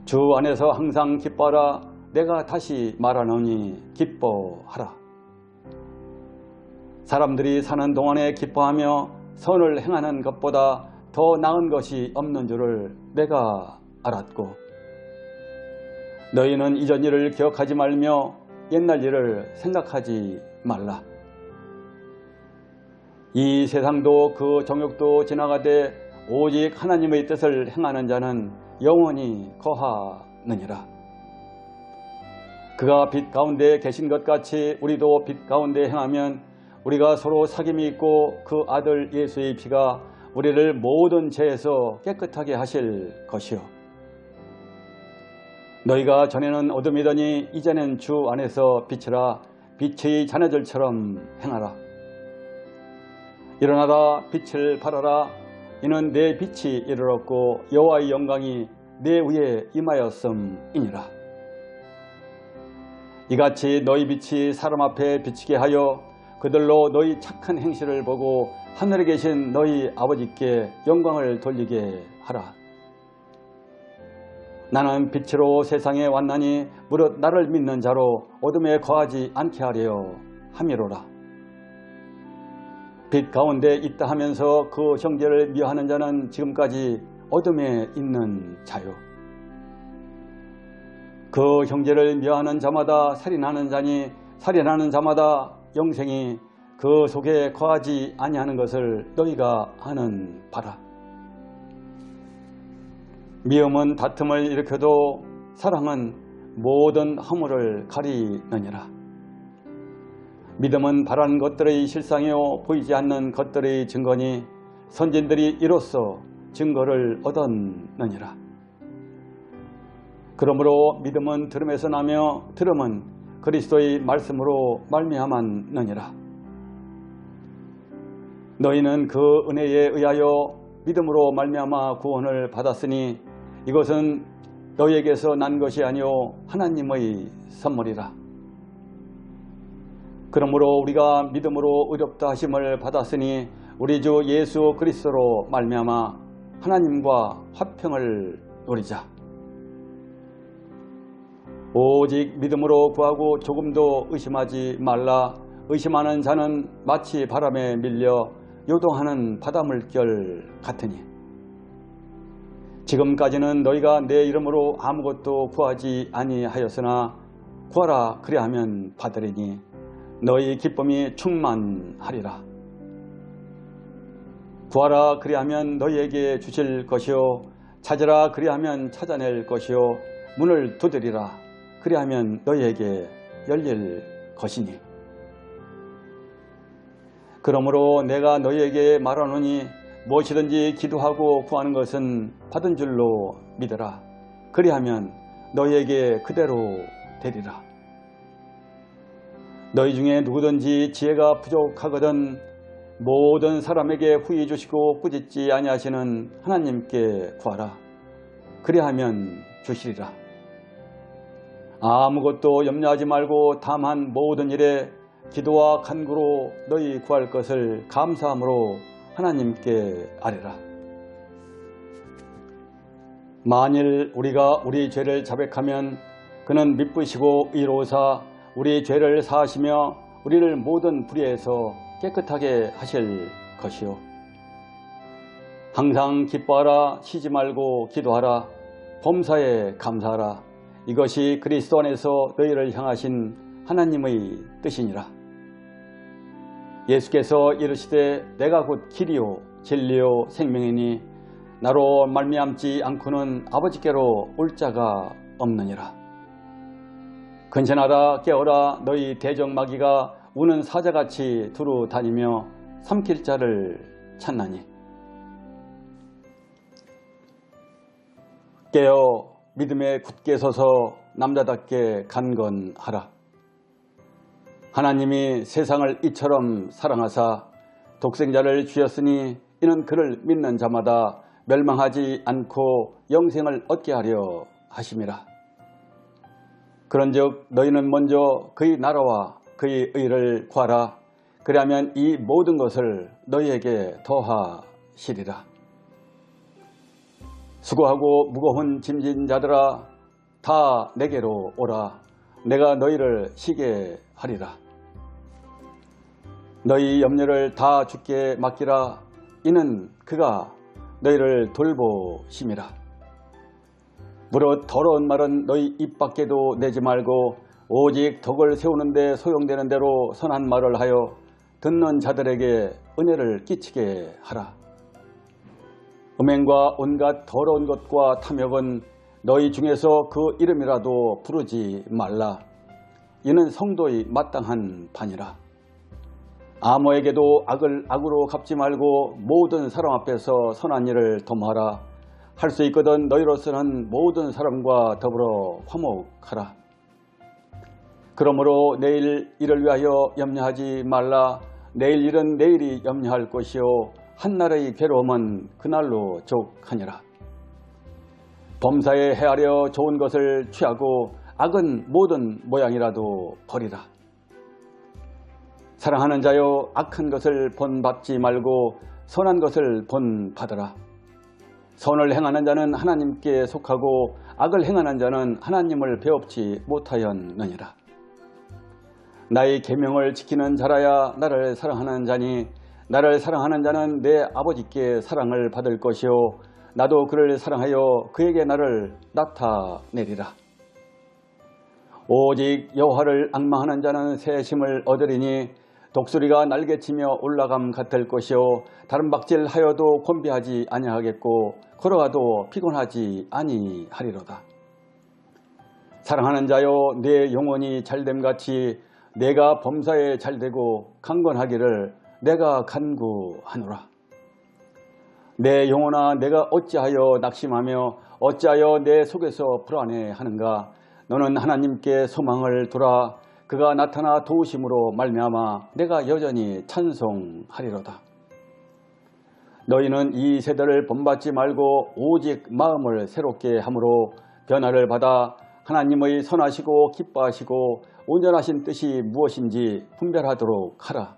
주 안에서 항상 기뻐하라. 내가 다시 말하노니 기뻐하라. 사람들이 사는 동안에 기뻐하며 선을 행하는 것보다 더 나은 것이 없는 줄을 내가 알았고 너희는 이전 일을 기억하지 말며 옛날 일을 생각하지 말라. 이 세상도 그 정욕도 지나가되 오직 하나님의 뜻을 행하는 자는 영원히 거하느니라. 그가 빛 가운데 계신 것 같이 우리도 빛 가운데 행하면 우리가 서로 사귐이 있고 그 아들 예수의 피가 우리를 모든 죄에서 깨끗하게 하실 것이요. 너희가 전에는 어둠이더니 이제는 주 안에서 빛이라. 빛의 자녀들처럼 행하라. 일어나라, 빛을 발하라. 이는 내 빛이 이르렀고 여호와의 영광이 내 위에 임하였음이니라. 이같이 너희 빛이 사람 앞에 비치게 하여 그들로 너희 착한 행실을 보고 하늘에 계신 너희 아버지께 영광을 돌리게 하라. 나는 빛으로 세상에 왔나니 무릇 나를 믿는 자로 어둠에 거하지 않게 하려 함이로라. 빛 가운데 있다 하면서 그 형제를 미워하는 자는 지금까지 어둠에 있는 자요. 그 형제를 미워하는 자마다 살인하는 자니 살인하는 자마다 영생이 그 속에 거하지 아니하는 것을 너희가 아는 바라. 미움은 다툼을 일으켜도 사랑은 모든 허물을 가리느니라. 믿음은 바라는 것들의 실상이요 보이지 않는 것들의 증거니 선진들이 이로써 증거를 얻었느니라. 그러므로 믿음은 들음에서 나며 들음은 그리스도의 말씀으로 말미암았느니라. 너희는 그 은혜에 의하여 믿음으로 말미암아 구원을 받았으니 이것은 너희에게서 난 것이 아니요 하나님의 선물이라. 그러므로 우리가 믿음으로 의롭다 하심을 받았으니 우리 주 예수 그리스도로 말미암아 하나님과 화평을 누리자. 오직 믿음으로 구하고 조금도 의심하지 말라. 의심하는 자는 마치 바람에 밀려 요동하는 바닷물결 같으니 지금까지는 너희가 내 이름으로 아무것도 구하지 아니하였으나 구하라 그리하면 받으리니 너희 기쁨이 충만하리라. 구하라 그리하면 너희에게 주실 것이요 찾으라 그리하면 찾아낼 것이요 문을 두드리라 그리하면 너희에게 열릴 것이니 그러므로 내가 너희에게 말하노니 무엇이든지 기도하고 구하는 것은 받은 줄로 믿으라. 그리하면 너희에게 그대로 되리라. 너희 중에 누구든지 지혜가 부족하거든 모든 사람에게 후히 주시고 꾸짖지 아니하시는 하나님께 구하라. 그리하면 주시리라. 아무것도 염려하지 말고 다만 모든 일에 기도와 간구로 너희 구할 것을 감사함으로 하나님께 아뢰라. 만일 우리가 우리 죄를 자백하면 그는 미쁘시고 의로우사 우리 죄를 사하시며 우리를 모든 불의에서 깨끗하게 하실 것이요. 항상 기뻐하라. 쉬지 말고 기도하라. 범사에 감사하라. 이것이 그리스도 안에서 너희를 향하신 하나님의 뜻이니라. 예수께서 이르시되 내가 곧 길이요 진리요 생명이니 나로 말미암지 않고는 아버지께로 올 자가 없느니라. 근신하라 깨어라. 너희 대적마귀가 우는 사자같이 두루 다니며 삼킬 자를 찾나니 깨어 믿음에 굳게 서서 남자답게 간건하라. 하나님이 세상을 이처럼 사랑하사 독생자를 주셨으니 이는 그를 믿는 자마다 멸망하지 않고 영생을 얻게 하려 하심이라. 그런즉 너희는 먼저 그의 나라와 그의 의를 구하라. 그리하면 이 모든 것을 너희에게 더하시리라. 수고하고 무거운 짐진 자들아 다 내게로 오라. 내가 너희를 쉬게 하리라. 너희 염려를 다 주께 맡기라. 이는 그가 너희를 돌보심이라. 무릇 더러운 말은 너희 입 밖에도 내지 말고 오직 덕을 세우는 데 소용되는 대로 선한 말을 하여 듣는 자들에게 은혜를 끼치게 하라. 음행과 온갖 더러운 것과 탐욕은 너희 중에서 그 이름이라도 부르지 말라. 이는 성도의 마땅한 판이라. 아무에게도 악을 악으로 갚지 말고 모든 사람 앞에서 선한 일을 도모하라. 할 수 있거든 너희로서는 모든 사람과 더불어 화목하라. 그러므로 내일 일을 위하여 염려하지 말라. 내일 일은 내일이 염려할 것이요 한날의 괴로움은 그날로 족하니라. 범사에 헤아려 좋은 것을 취하고 악은 모든 모양이라도 버리라. 사랑하는 자여, 악한 것을 본받지 말고 선한 것을 본받으라. 선을 행하는 자는 하나님께 속하고 악을 행하는 자는 하나님을 배웁지 못하였느니라. 나의 계명을 지키는 자라야 나를 사랑하는 자니 나를 사랑하는 자는 내 아버지께 사랑을 받을 것이요 나도 그를 사랑하여 그에게 나를 나타내리라. 오직 여호와를 앙망하는 자는 새 힘을 얻으리니 독수리가 날개치며 올라감 같을 것이요 다른 박질하여도 곤비하지 아니하겠고 걸어가도 피곤하지 아니하리로다. 사랑하는 자여, 내 영혼이 잘됨같이 내가 범사에 잘되고 강건하기를 내가 간구하노라. 내 영혼아, 내가 어찌하여 낙심하며 어찌하여 내 속에서 불안해하는가. 너는 하나님께 소망을 두라. 그가 나타나 도우심으로 말미암아 내가 여전히 찬송하리로다. 너희는 이 세대를 본받지 말고 오직 마음을 새롭게 함으로 변화를 받아 하나님의 선하시고 기뻐하시고 온전하신 뜻이 무엇인지 분별하도록 하라.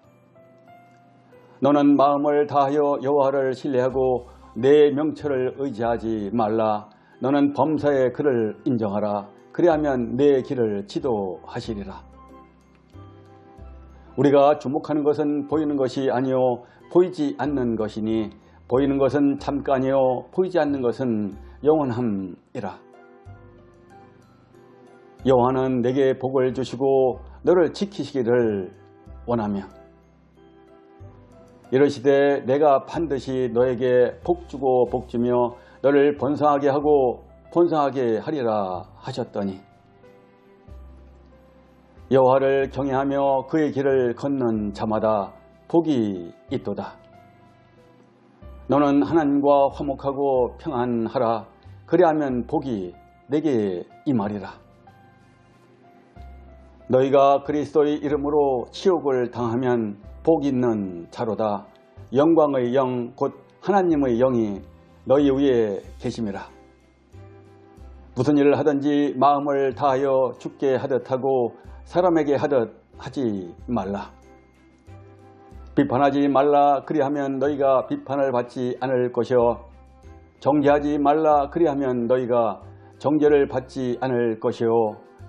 너는 마음을 다하여 여호와를 신뢰하고 내 명철을 의지하지 말라. 너는 범사에 그를 인정하라. 그리하면 내 길을 지도하시리라. 우리가 주목하는 것은 보이는 것이 아니요 보이지 않는 것이니 보이는 것은 잠깐이요 보이지 않는 것은 영원함이라. 여호와는 내게 복을 주시고 너를 지키시기를 원하며 이르시되 내가 반드시 너에게 복주고 복주며 너를 번성하게 하고 번성하게 하리라 하셨더니 여호와를 경외하며 그의 길을 걷는 자마다 복이 있도다. 너는 하나님과 화목하고 평안하라. 그리하면 복이 내게 임하리라. 너희가 그리스도의 이름으로 치욕을 당하면 복 있는 자로다. 영광의 영 곧 하나님의 영이 너희 위에 계심이라. 무슨 일을 하든지 마음을 다하여 주께 하듯 하고 사람에게 하듯 하지 말라. 비판하지 말라. 그리하면 너희가 비판을 받지 않을 것이요 정죄하지 말라. 그리하면 너희가 정죄를 받지 않을 것이요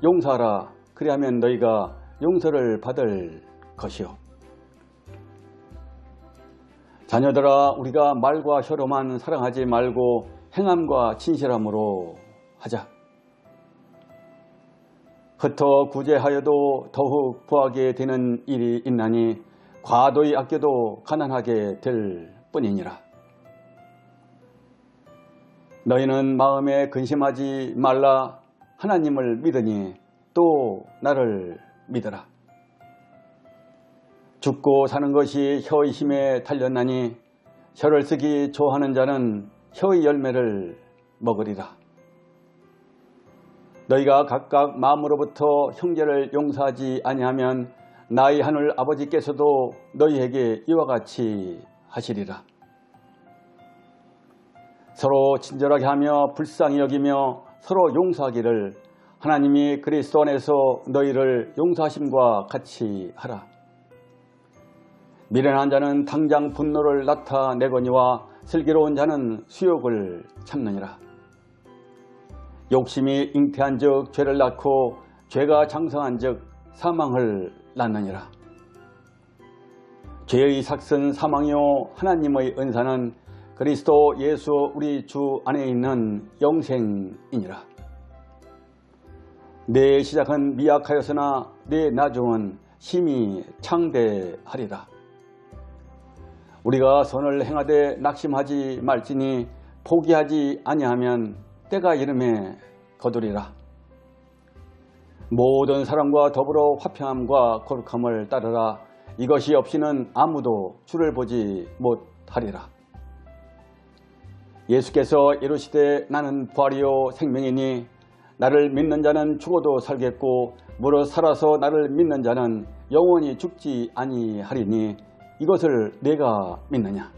용서하라. 그리하면 너희가 용서를 받을 것이요. 자녀들아, 우리가 말과 혀로만 사랑하지 말고 행함과 진실함으로 하자. 흩어 구제하여도 더욱 부하게 되는 일이 있나니 과도히 아껴도 가난하게 될 뿐이니라. 너희는 마음에 근심하지 말라. 하나님을 믿으니 또 나를 믿으라. 죽고 사는 것이 혀의 힘에 달렸나니 혀를 쓰기 좋아하는 자는 혀의 열매를 먹으리라. 너희가 각각 마음으로부터 형제를 용서하지 아니하면 나의 하늘 아버지께서도 너희에게 이와 같이 하시리라. 서로 친절하게 하며 불쌍히 여기며 서로 용서하기를 하나님이 그리스도 안에서 너희를 용서하심과 같이 하라. 미련한 자는 당장 분노를 나타내거니와 슬기로운 자는 수욕을 참느니라. 욕심이 잉태한 즉 죄를 낳고 죄가 장성한 즉 사망을 낳느니라. 죄의 삭은 사망이요 하나님의 은사는 그리스도 예수 우리 주 안에 있는 영생이니라. 내 시작은 미약하였으나 내 나중은 심히 창대하리라. 우리가 선을 행하되 낙심하지 말지니 포기하지 아니하면 때가 이름에 거두리라. 모든 사람과 더불어 화평함과 거룩함을 따르라. 이것이 없이는 아무도 주를 보지 못하리라. 예수께서 이르시되 나는 부활이요 생명이니 나를 믿는 자는 죽어도 살겠고 무릇 살아서 나를 믿는 자는 영원히 죽지 아니하리니 이것을 내가 믿느냐.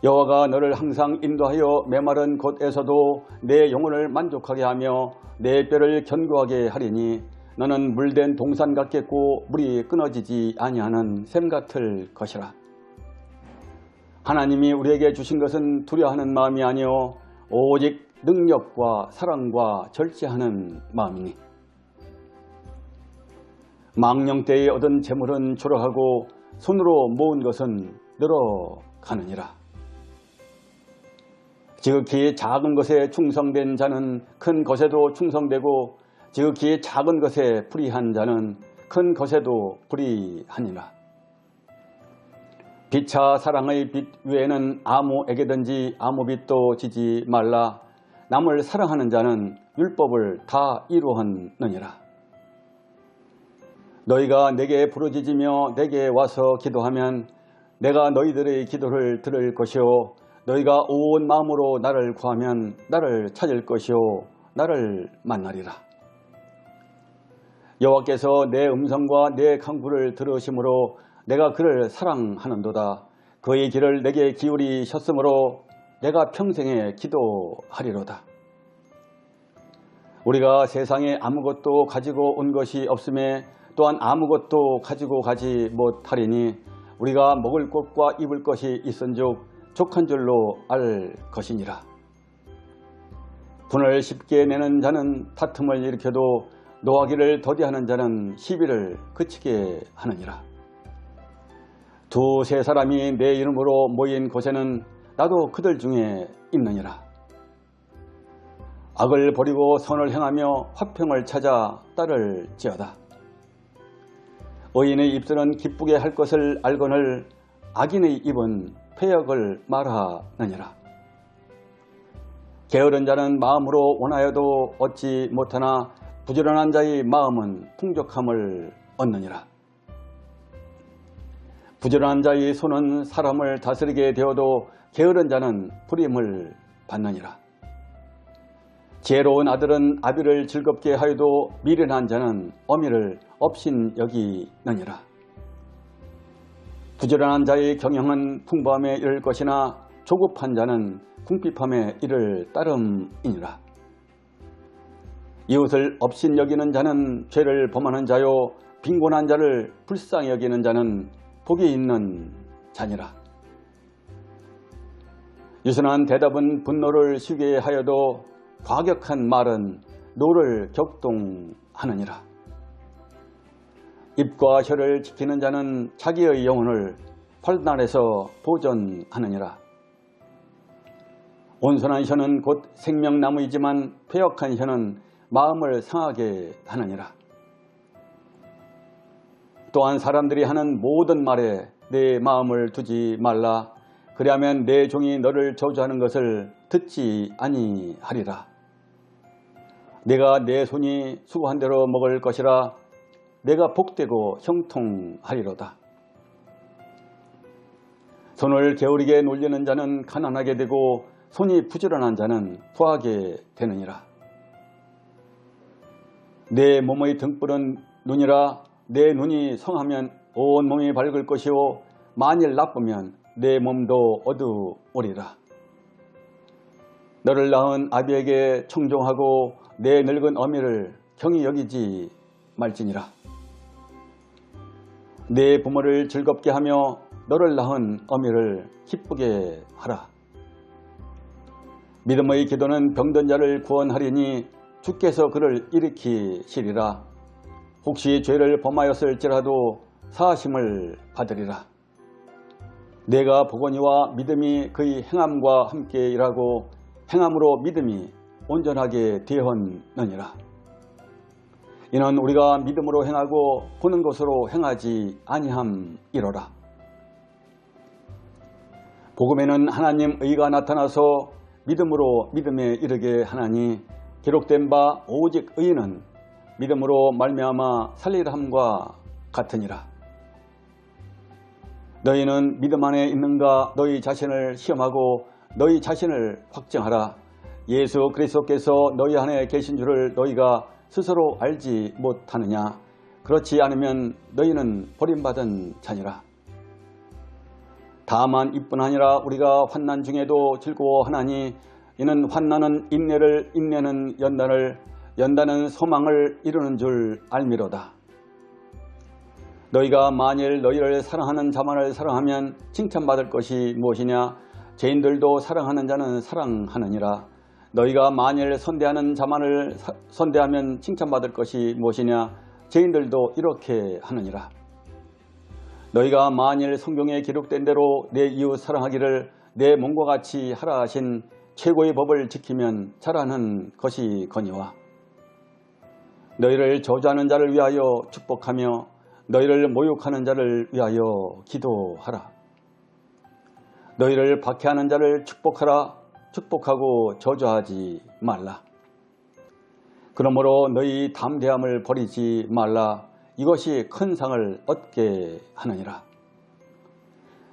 여호와가 너를 항상 인도하여 메마른 곳에서도 내 영혼을 만족하게 하며 내 뼈를 견고하게 하리니 너는 물된 동산 같겠고 물이 끊어지지 아니하는 샘 같을 것이라. 하나님이 우리에게 주신 것은 두려워하는 마음이 아니요 오직 능력과 사랑과 절제하는 마음이니 망령 때에 얻은 재물은 졸어하고 손으로 모은 것은 늘어가느니라. 지극히 작은 것에 충성된 자는 큰 것에도 충성되고 지극히 작은 것에 불의한 자는 큰 것에도 불의하니라. 빛과 사랑의 빛 외에는 아무에게든지 아무 빛도 지지 말라. 남을 사랑하는 자는 율법을 다 이루었느니라. 너희가 내게 부르짖으며 내게 와서 기도하면 내가 너희들의 기도를 들을 것이요 너희가 온 마음으로 나를 구하면 나를 찾을 것이요 나를 만나리라. 여호와께서 내 음성과 내 간구를 들으심으로 내가 그를 사랑하는도다. 그의 길을 내게 기울이셨으므로 내가 평생에 기도하리로다. 우리가 세상에 아무것도 가지고 온 것이 없음에 또한 아무것도 가지고 가지 못하리니 우리가 먹을 것과 입을 것이 있은즉 족한 줄로 알 것이니라. 분을 쉽게 내는 자는 다툼을 일으켜도 노하기를 더디하는 자는 시비를 그치게 하느니라. 두세 사람이 내 이름으로 모인 곳에는 나도 그들 중에 있느니라. 악을 버리고 선을 행하며 화평을 찾아 따를지어다. 의인의 입술은 기쁘게 할 것을 알거늘 악인의 입은 패역을 말하느니라. 게으른 자는 마음으로 원하여도 얻지 못하나 부지런한 자의 마음은 풍족함을 얻느니라. 부지런한 자의 손은 사람을 다스리게 되어도 게으른 자는 불임을 받느니라. 지혜로운 아들은 아비를 즐겁게 하여도 미련한 자는 어미를 업신여기느니라. 부지런한 자의 경영은 풍부함에 이를 것이나 조급한 자는 궁핍함에 이를 따름이니라. 이웃을 업신여기는 자는 죄를 범하는 자요 빈곤한 자를 불쌍히 여기는 자는 복이 있는 자니라. 유순한 대답은 분노를 쉬게 하여도 과격한 말은 노를 격동하느니라. 입과 혀를 지키는 자는 자기의 영혼을 환난에서 보전하느니라. 온순한 혀는 곧 생명나무이지만 패역한 혀는 마음을 상하게 하느니라. 또한 사람들이 하는 모든 말에 내 마음을 두지 말라. 그리하면 내 종이 너를 저주하는 것을 듣지 아니하리라. 내가 내 손이 수고한 대로 먹을 것이라. 내가 복되고 형통하리로다. 손을 게으르게 놀리는 자는 가난하게 되고 손이 부지런한 자는 부하게 되느니라. 내 몸의 등불은 눈이라. 내 눈이 성하면 온 몸이 밝을 것이요 만일 나쁘면 내 몸도 어두우리라. 너를 낳은 아비에게 청종하고 내 늙은 어미를 경히 여기지 말지니라. 내 부모를 즐겁게 하며 너를 낳은 어미를 기쁘게 하라. 믿음의 기도는 병든 자를 구원하리니 주께서 그를 일으키시리라. 혹시 죄를 범하였을지라도 사하심을 받으리라. 내가 보거니와 믿음이 그의 행함과 함께 일하고 행함으로 믿음이 온전하게 되었느니라. 이는 우리가 믿음으로 행하고 보는 것으로 행하지 아니함이로라. 복음에는 하나님 의가 나타나서 믿음으로 믿음에 이르게 하나니 기록된 바 오직 의인은 믿음으로 말미암아 살리라 함과 같으니라. 너희는 믿음 안에 있는가 너희 자신을 시험하고 너희 자신을 확증하라. 예수 그리스도께서 너희 안에 계신 줄을 너희가 스스로 알지 못하느냐. 그렇지 않으면 너희는 버림받은 자니라. 다만 이뿐 아니라 우리가 환난 중에도 즐거워하나니 이는 환난은 인내를, 인내는 연단을, 연단은 소망을 이루는 줄 알미로다. 너희가 만일 너희를 사랑하는 자만을 사랑하면 칭찬받을 것이 무엇이냐. 죄인들도 사랑하는 자는 사랑하느니라. 너희가 만일 선대하는 자만을 선대하면 칭찬받을 것이 무엇이냐. 죄인들도 이렇게 하느니라. 너희가 만일 성경에 기록된 대로 내 이웃 사랑하기를 내 몸과 같이 하라 하신 최고의 법을 지키면 잘하는 것이거니와. 너희를 저주하는 자를 위하여 축복하며 너희를 모욕하는 자를 위하여 기도하라. 너희를 박해하는 자를 축복하라. 축복하고 저주하지 말라. 그러므로 너희 담대함을 버리지 말라. 이것이 큰 상을 얻게 하느니라.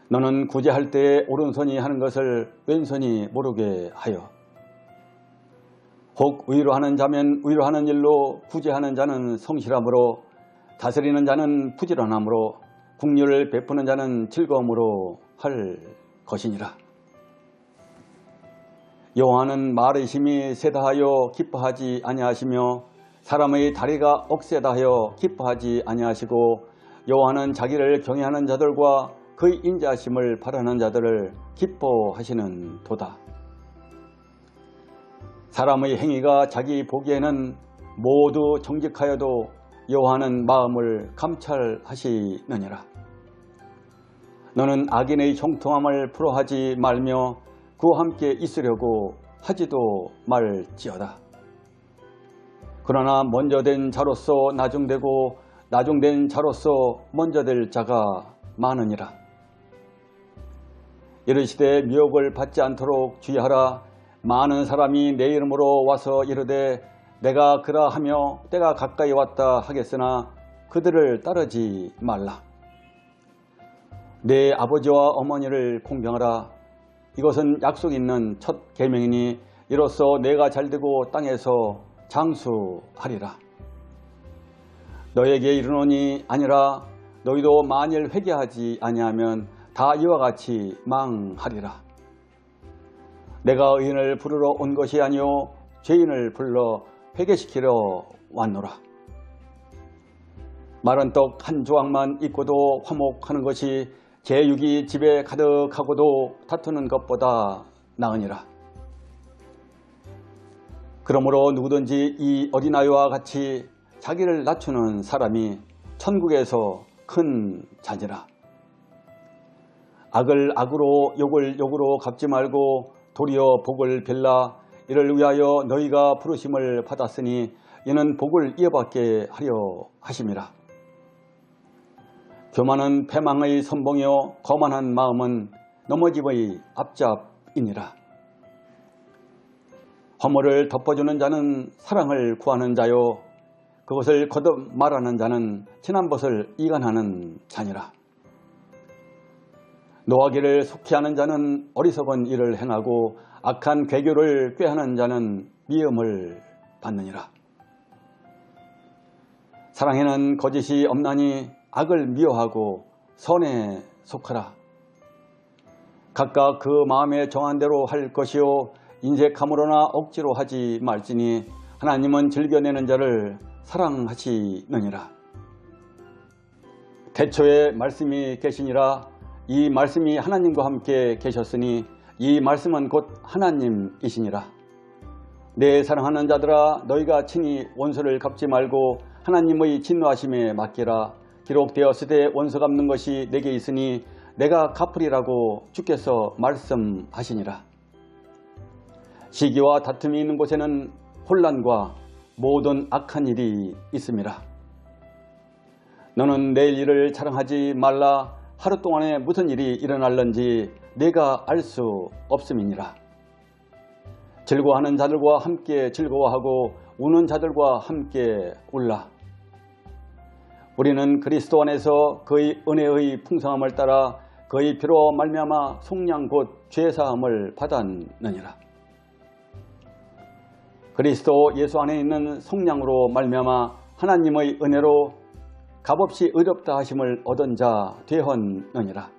너는 구제할 때에 오른손이 하는 것을 왼손이 모르게 하여 혹 위로하는 자면 위로하는 일로 구제하는 자는 성실함으로 다스리는 자는 부지런함으로 긍휼을 베푸는 자는 즐거움으로 할 것이니라. 여호와는 말의 힘이 세다 하여 기뻐하지 아니하시며 사람의 다리가 억세다 하여 기뻐하지 아니하시고 여호와는 자기를 경외하는 자들과 그의 인자하심을 바라는 자들을 기뻐하시는 도다. 사람의 행위가 자기 보기에는 모두 정직하여도 여호와는 마음을 감찰하시느니라. 너는 악인의 형통함을 풀어하지 말며 그와 함께 있으려고 하지도 말지어다. 그러나 먼저 된 자로서 나중되고 나중된 자로서 먼저 될 자가 많으니라. 이르시되 미혹을 받지 않도록 주의하라. 많은 사람이 내 이름으로 와서 이르되 내가 그라하며 때가 가까이 왔다 하겠으나 그들을 따르지 말라. 내 아버지와 어머니를 공경하라. 이것은 약속 있는 첫 계명이니 이로써 내가 잘되고 땅에서 장수하리라. 너에게 이르노니 아니라 너희도 만일 회개하지 아니하면 다 이와 같이 망하리라. 내가 의인을 부르러 온 것이 아니요 죄인을 불러 회개시키러 왔노라. 마른 떡 한 조각만 있고도 화목하는 것이 제육이 집에 가득하고도 다투는 것보다 나으니라. 그러므로 누구든지 이 어린아이와 같이 자기를 낮추는 사람이 천국에서 큰 자니라. 악을 악으로 욕을 욕으로 갚지 말고 도리어 복을 빌라. 이를 위하여 너희가 부르심을 받았으니 이는 복을 이어받게 하려 하심이라. 교만은 패망의 선봉이요 거만한 마음은 넘어짐의 앞잡이니라. 허물을 덮어주는 자는 사랑을 구하는 자요 그것을 거듭 말하는 자는 지난 것을 이간하는 자니라. 노하기를 속히 하는 자는 어리석은 일을 행하고 악한 괴교를 꾀하는 자는 미움을 받느니라. 사랑에는 거짓이 없나니 악을 미워하고 선에 속하라. 각각 그 마음에 정한 대로 할 것이요 인색함으로나 억지로 하지 말지니 하나님은 즐겨내는 자를 사랑하시느니라. 태초에 말씀이 계시니라. 이 말씀이 하나님과 함께 계셨으니 이 말씀은 곧 하나님이시니라. 내 사랑하는 자들아 너희가 친히 원수를 갚지 말고 하나님의 진노하심에 맡기라. 기록되었으되 원수 갚는 것이 내게 있으니 내가 갚으리라고 주께서 말씀하시니라. 시기와 다툼이 있는 곳에는 혼란과 모든 악한 일이 있음이라. 너는 내일 일을 자랑하지 말라. 하루 동안에 무슨 일이 일어날는지 내가 알 수 없음이니라. 즐거워하는 자들과 함께 즐거워하고 우는 자들과 함께 울라. 우리는 그리스도 안에서 그의 은혜의 풍성함을 따라 그의 피로 말미암아 속량 곧 죄사함을 받았느니라. 그리스도 예수 안에 있는 속량으로 말미암아 하나님의 은혜로 값없이 의롭다 하심을 얻은 자 되었느니라.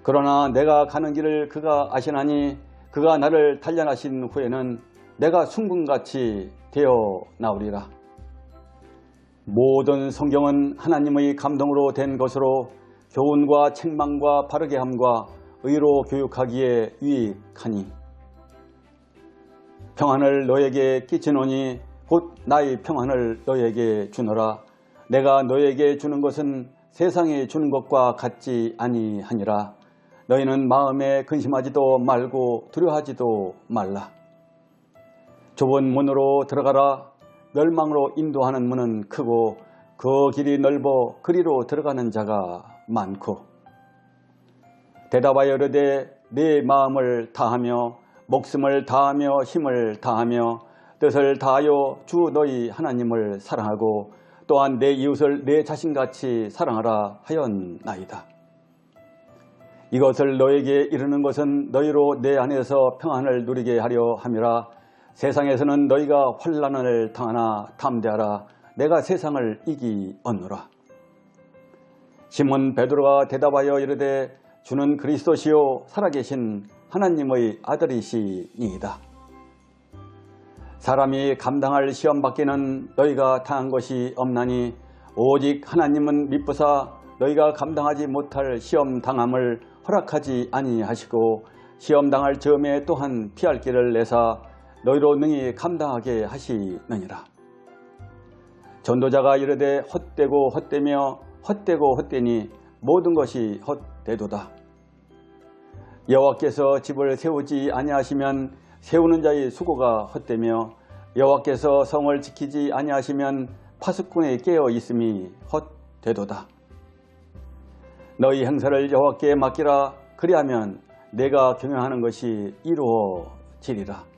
그러나 내가 가는 길을 그가 아시나니 그가 나를 단련하신 후에는 내가 순금같이 되어 나오리라. 모든 성경은 하나님의 감동으로 된 것으로 교훈과 책망과 바르게 함과 의로 교육하기에 유익하니 평안을 너에게 끼치노니 곧 나의 평안을 너에게 주노라. 내가 너에게 주는 것은 세상에 주는 것과 같지 아니하니라. 너희는 마음에 근심하지도 말고 두려워하지도 말라. 좁은 문으로 들어가라. 멸망으로 인도하는 문은 크고 그 길이 넓어 그리로 들어가는 자가 많고 대답하여 이르되 네 마음을 다하며 목숨을 다하며 힘을 다하며 뜻을 다하여 주 너희 하나님을 사랑하고 또한 내 이웃을 내 자신같이 사랑하라 하였나이다. 이것을 너에게 이르는 것은 너희로 내 안에서 평안을 누리게 하려 함이라. 세상에서는 너희가 환난을 당하나 담대하라. 내가 세상을 이기었노라. 시몬 베드로가 대답하여 이르되 주는 그리스도시요 살아계신 하나님의 아들이시니이다. 사람이 감당할 시험 밖에는 너희가 당한 것이 없나니 오직 하나님은 미쁘사 너희가 감당하지 못할 시험 당함을 허락하지 아니하시고 시험 당할 즈음에 또한 피할 길을 내사 너희로 능히 감당하게 하시느니라. 전도자가 이르되 헛되고 헛되며 헛되고 헛되니 모든 것이 헛되도다. 여호와께서 집을 세우지 아니하시면 세우는 자의 수고가 헛되며 여호와께서 성을 지키지 아니하시면 파수꾼에 깨어 있음이 헛되도다. 너희 행사를 여호와께 맡기라. 그리하면 내가 경영하는 것이 이루어지리라.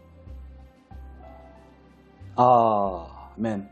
아멘.